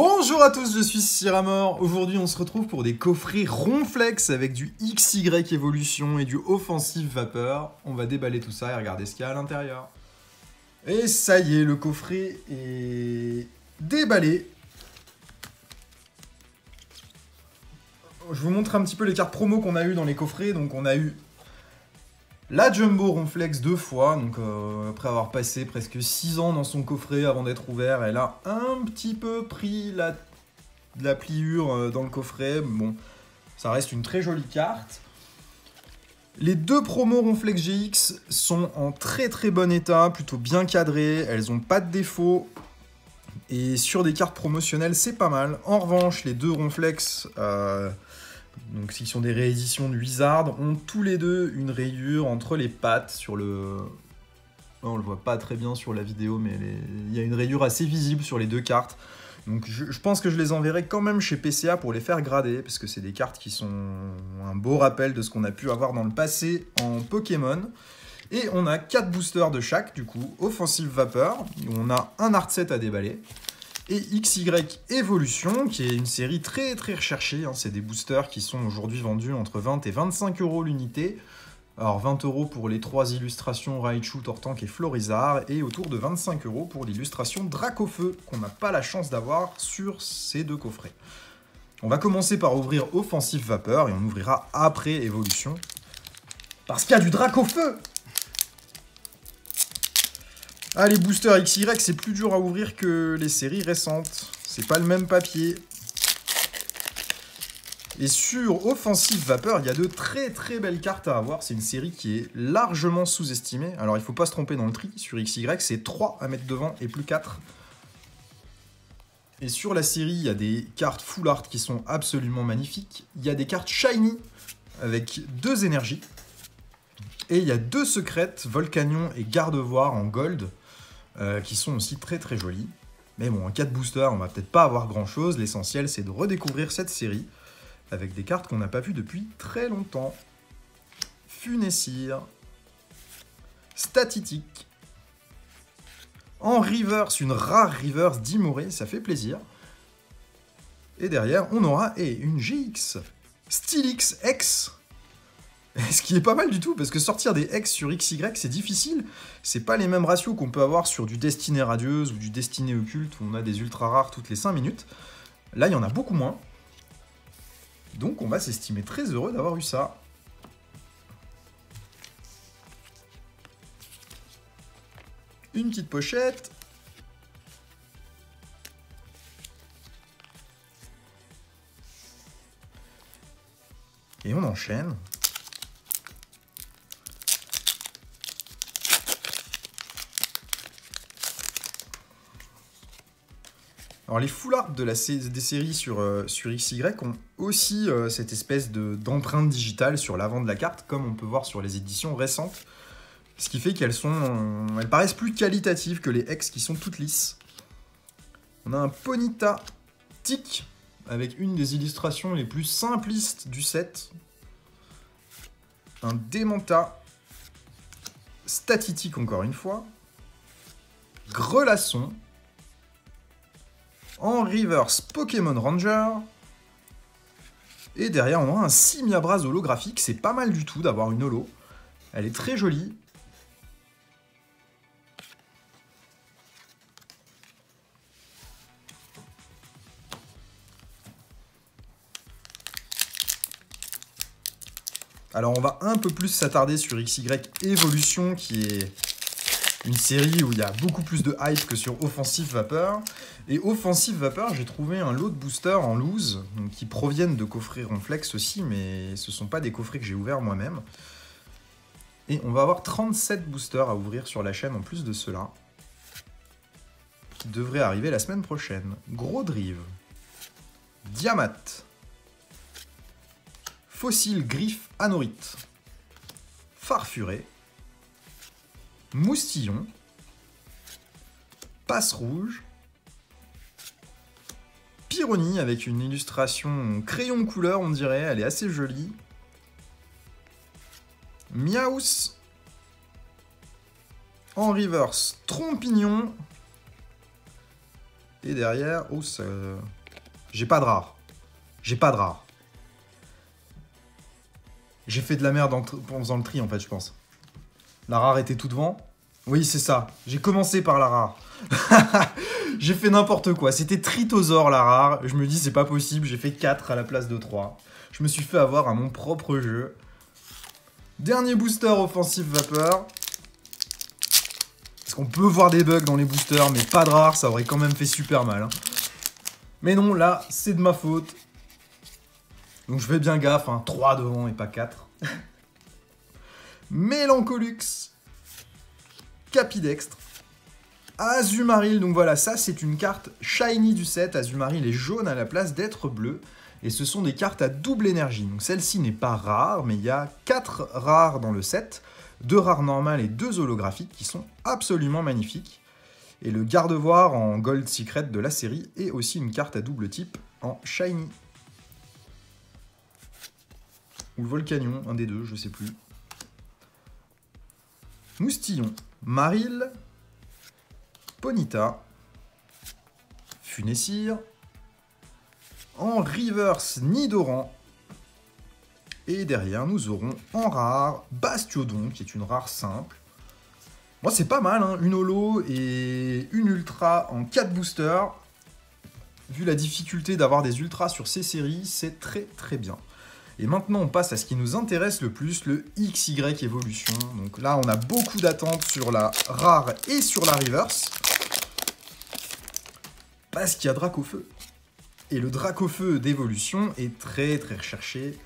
Bonjour à tous, je suis Cyramor. Aujourd'hui, on se retrouve pour des coffrets Ronflex avec du XY Evolution et du Offensive Vapeur. On va déballer tout ça et regarder ce qu'il y a à l'intérieur. Et ça y est, le coffret est déballé. Je vous montre un petit peu les cartes promo qu'on a eu dans les coffrets. Donc on a eu la Jumbo Ronflex 2 fois, donc après avoir passé presque 6 ans dans son coffret avant d'être ouvert, elle a un petit peu pris la pliure dans le coffret. Bon, ça reste une très jolie carte. Les deux promos Ronflex GX sont en très très bon état, plutôt bien cadrées, elles n'ont pas de défauts. Et sur des cartes promotionnelles, c'est pas mal. En revanche, les deux Ronflex, donc qui sont des rééditions de Wizard, ont tous les deux une rayure entre les pattes sur le... On le voit pas très bien sur la vidéo, mais il y a une rayure assez visible sur les deux cartes. Donc je pense que je les enverrai quand même chez PCA pour les faire grader, parce que c'est des cartes qui sont un beau rappel de ce qu'on a pu avoir dans le passé en Pokémon. Et on a 4 boosters de chaque, du coup, Offensive Vapeur, où on a un art set à déballer, et XY Evolution, qui est une série très très recherchée. Hein. C'est des boosters qui sont aujourd'hui vendus entre 20 et 25 € l'unité. Alors 20 € pour les 3 illustrations Raichu, Tortank et Florizard, et autour de 25 € pour l'illustration Dracofeu, qu'on n'a pas la chance d'avoir sur ces deux coffrets. On va commencer par ouvrir Offensive Vapeur, et on ouvrira après Evolution, parce qu'il y a du Dracofeu. Ah, les boosters XY, c'est plus dur à ouvrir que les séries récentes. C'est pas le même papier. Et sur Offensive Vapeur, il y a de très très belles cartes à avoir. C'est une série qui est largement sous-estimée. Alors, il faut pas se tromper dans le tri. Sur XY, c'est 3 à mettre devant et plus 4. Et sur la série, il y a des cartes Full Art qui sont absolument magnifiques. Il y a des cartes Shiny avec 2 énergies. Et il y a 2 secrètes, Volcanion et Gardevoir en gold, qui sont aussi très très jolies. Mais bon, en 4 boosters, on va peut-être pas avoir grand chose. L'essentiel, c'est de redécouvrir cette série avec des cartes qu'on n'a pas vues depuis très longtemps. Funessir, Statitique, en reverse, une rare reverse d'Imoré, ça fait plaisir. Et derrière, on aura une GX, Steelix X. Ce qui est pas mal du tout, parce que sortir des X sur XY, c'est difficile. C'est pas les mêmes ratios qu'on peut avoir sur du Destinée Radieuse ou du Destinée Occulte, où on a des ultra rares toutes les 5 minutes. Là, il y en a beaucoup moins. Donc, on va s'estimer très heureux d'avoir eu ça. Une petite pochette. Et on enchaîne. Alors les full art des séries sur XY ont aussi cette espèce d'empreinte digitale sur l'avant de la carte, comme on peut voir sur les éditions récentes. Ce qui fait qu'elles paraissent plus qualitatives que les X qui sont toutes lisses. On a un Ponyta Tic avec une des illustrations les plus simplistes du set. Un Démenta Statitique encore une fois. Grelasson. En reverse, Pokémon Ranger. Et derrière, on aura un Simiabras holographique. C'est pas mal du tout d'avoir une holo. Elle est très jolie. Alors, on va un peu plus s'attarder sur XY Evolution, qui est une série où il y a beaucoup plus de hype que sur Offensive Vapeur. Et Offensive Vapeur, j'ai trouvé un lot de boosters en loose, donc qui proviennent de coffrets Ronflex aussi, mais ce ne sont pas des coffrets que j'ai ouverts moi-même. Et on va avoir 37 boosters à ouvrir sur la chaîne en plus de ceux-là, qui devraient arriver la semaine prochaine. Gros Drive, Diamat, Fossile Griffe Anorite, Farfuré, Moustillon, Passe Rouge, Pyronie avec une illustration crayon couleur, on dirait, elle est assez jolie. Miaus, en reverse, Trompignon, Et derrière, oh, ça... J'ai pas de rare. J'ai pas de rare. J'ai fait de la merde en faisant le tri, en fait, je pense. La rare était tout devant. Oui, c'est ça. J'ai commencé par la rare. J'ai fait n'importe quoi. C'était Tritosaur, la rare. Je me dis, c'est pas possible. J'ai fait 4 à la place de 3. Je me suis fait avoir à mon propre jeu. Dernier booster offensif vapeur. Parce qu'on peut voir des bugs dans les boosters, mais pas de rare. Ça aurait quand même fait super mal. Hein. Mais non, là, c'est de ma faute. Donc je fais bien gaffe, hein, 3 devant et pas 4. Mélancolux, Capidextre, Azumarill. Donc voilà, ça c'est une carte shiny du set. Azumarill est jaune à la place d'être bleu. Et ce sont des cartes à double énergie. Donc celle-ci n'est pas rare, mais il y a 4 rares dans le set. 2 rares normales et 2 holographiques qui sont absolument magnifiques. Et le Gardevoir en Gold Secret de la série est aussi une carte à double type en shiny. Ou le Volcanion, un des deux, je sais plus. Moustillon, Marill, Ponyta, Funessir, en reverse Nidoran, et derrière nous aurons en rare Bastiodon, qui est une rare simple. Moi c'est pas mal, hein, une holo et une ultra en 4 boosters. Vu la difficulté d'avoir des ultras sur ces séries, c'est très très bien. Et maintenant, on passe à ce qui nous intéresse le plus, le XY Evolution. Donc là, on a beaucoup d'attentes sur la rare et sur la reverse. Parce qu'il y a Dracofeu. Et le Dracofeu d'évolution est très très recherché.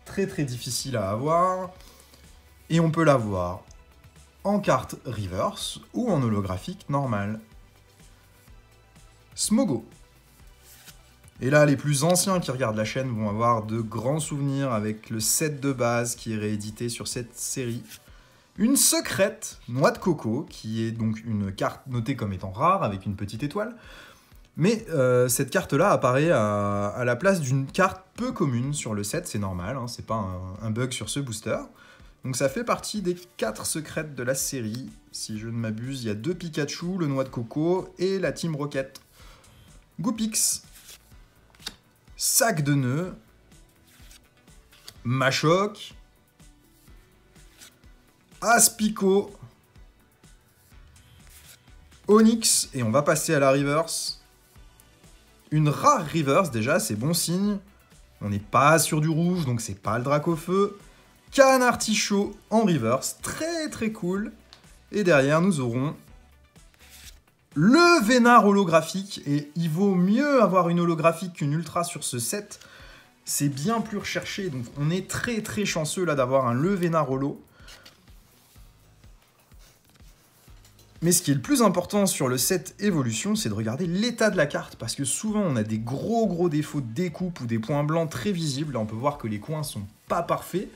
Très très difficile à avoir. Et on peut l'avoir en carte reverse ou en holographique normal. Smogo. Et là, les plus anciens qui regardent la chaîne vont avoir de grands souvenirs avec le set de base qui est réédité sur cette série. Une secrète, Noix de Coco, qui est donc une carte notée comme étant rare avec une petite étoile. Mais cette carte-là apparaît à la place d'une carte peu commune sur le set, c'est normal, hein, c'est pas un bug sur ce booster. Donc ça fait partie des 4 secrètes de la série. Si je ne m'abuse, il y a 2 Pikachu, le Noix de Coco et la Team Rocket. Goopix. Sac de nœuds, Machoc, Aspico, Onyx, et on va passer à la reverse. Une rare reverse déjà, c'est bon signe. On n'est pas sur du rouge, donc c'est pas le Dracofeu. Canartichaud en reverse, très très cool. Et derrière, nous aurons le Vénard holographique, et il vaut mieux avoir une holographique qu'une ultra sur ce set. C'est bien plus recherché, donc on est très très chanceux là d'avoir un le Vénard holo. Mais ce qui est le plus important sur le set évolution, c'est de regarder l'état de la carte, parce que souvent on a des gros défauts de découpe ou des points blancs très visibles. Là on peut voir que les coins sont pas parfaits.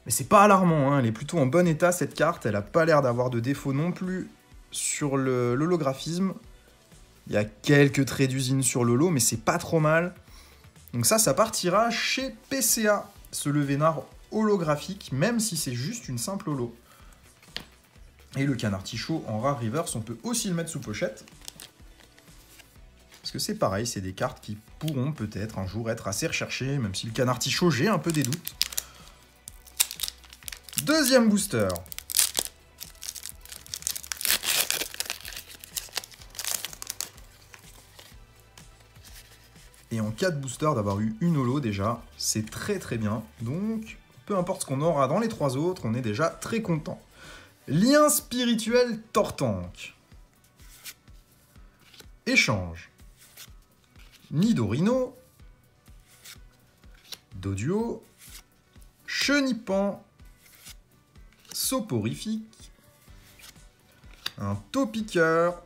Mais c'est pas alarmant, hein. Elle est plutôt en bon état cette carte, elle a pas l'air d'avoir de défauts non plus. Sur l'holographisme, il y a quelques traits d'usine sur l'holo, mais c'est pas trop mal. Donc ça partira chez PCA, ce le Vénard holographique, même si c'est juste une simple holo. Et le Canartichaud en rare reverse, on peut aussi le mettre sous pochette. Parce que c'est pareil, c'est des cartes qui pourront peut-être un jour être assez recherchées, même si le Canartichaud, j'ai un peu des doutes. Deuxième booster. Et en 4 boosters, d'avoir eu une holo déjà, c'est très très bien. Donc, peu importe ce qu'on aura dans les 3 autres, on est déjà très content. Lien spirituel Tortank. Échange. Nidorino. Doduo. Chenipan. Soporifique. Un Topiqueur.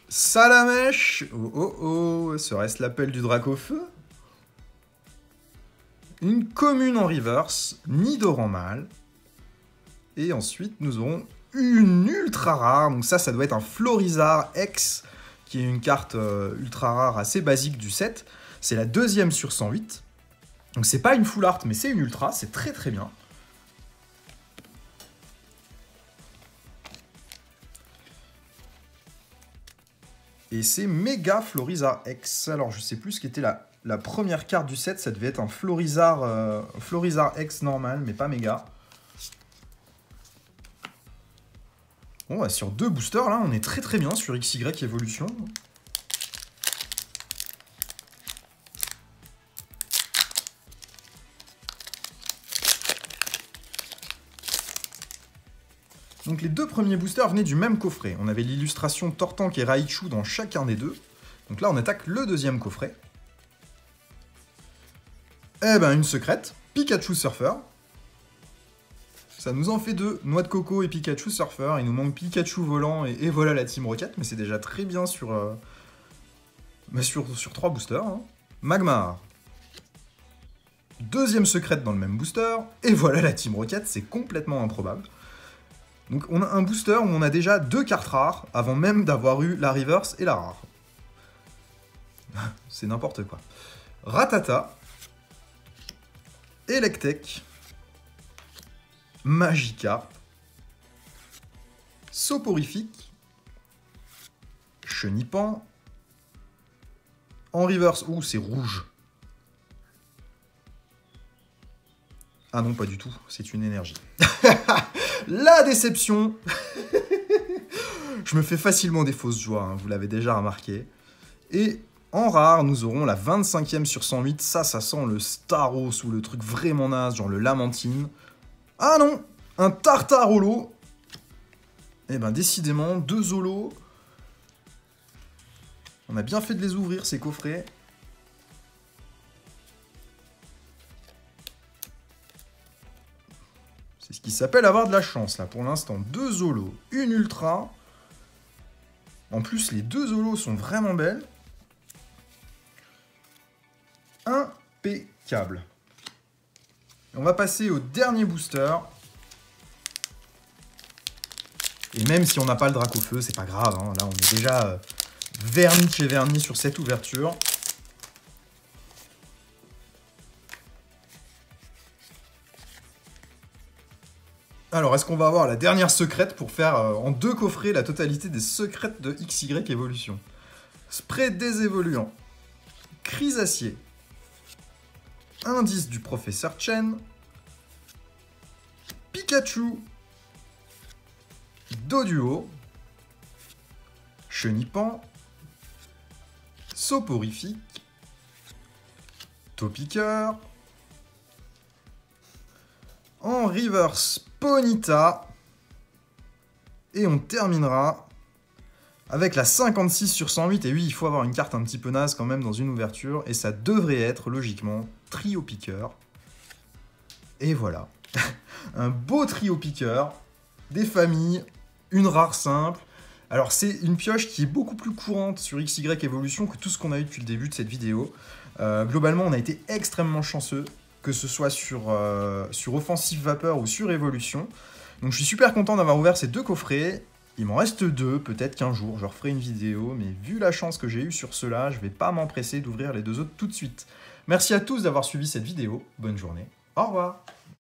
Salamèche. Oh, serait-ce l'appel du Dracofeu? Une commune en reverse, Nidoran mâle. Et ensuite, nous aurons une ultra rare. Donc ça doit être un Florizard X, qui est une carte ultra rare assez basique du set. C'est la 2e sur 108. Donc c'est pas une full art, mais c'est une ultra, c'est très très bien. Et c'est méga Florizarre X. Alors, je sais plus ce qu'était la première carte du set. Ça devait être un Florizarre X normal, mais pas méga. Bon, bah, sur 2 boosters, là, on est très très bien sur XY Evolution. Donc les 2 premiers boosters venaient du même coffret. On avait l'illustration Tortank et Raichu dans chacun des 2. Donc là, on attaque le 2e coffret. Eh ben, une secrète, Pikachu Surfer. Ça nous en fait 2, Noix de Coco et Pikachu Surfer. Il nous manque Pikachu Volant et voilà la Team Rocket, mais c'est déjà très bien sur 3 boosters. Hein. Magmar. 2e secrète dans le même booster, et voilà la Team Rocket, c'est complètement improbable. Donc on a un booster où on a déjà 2 cartes rares, avant même d'avoir eu la reverse et la rare. C'est n'importe quoi. Rattata, Electek, Magikarp, Soporifique, Chenipan, en reverse, ouh c'est rouge. Ah non, pas du tout, c'est une énergie. La déception. Je me fais facilement des fausses joies, hein, vous l'avez déjà remarqué. Et en rare, nous aurons la 25e sur 108. Ça sent le Staros ou le truc vraiment naze, genre le Lamantine. Ah non, un Tartarolo. Eh ben décidément, 2 holos. On a bien fait de les ouvrir, ces coffrets. C'est ce qui s'appelle avoir de la chance, là, pour l'instant. 2 holos, une ultra. En plus, les 2 holos sont vraiment belles. Impeccable. On va passer au dernier booster. Et même si on n'a pas le Dracofeu, c'est pas grave. Hein. Là, on est déjà verni chez verni sur cette ouverture. Alors, est-ce qu'on va avoir la dernière secrète pour faire en 2 coffrets la totalité des secrètes de XY Evolution? Spray désévoluant, Crisacier, Indice du Professeur Chen, Pikachu, Doduo, Chenipan, Soporifique, Topiqueur, en reverse Ponyta, et on terminera avec la 56 sur 108, et oui, il faut avoir une carte un petit peu naze quand même dans une ouverture, et ça devrait être, logiquement, Trio Piqueur. Et voilà, un beau Trio Piqueur, des familles, une rare simple. Alors c'est une pioche qui est beaucoup plus courante sur XY Evolution que tout ce qu'on a eu depuis le début de cette vidéo. Globalement, on a été extrêmement chanceux, que ce soit sur Offensive Vapeur ou sur Evolution. Donc je suis super content d'avoir ouvert ces 2 coffrets. Il m'en reste 2, peut-être qu'un jour je referai une vidéo, mais vu la chance que j'ai eue sur ceux-là, je vais pas m'empresser d'ouvrir les 2 autres tout de suite. Merci à tous d'avoir suivi cette vidéo, bonne journée, au revoir.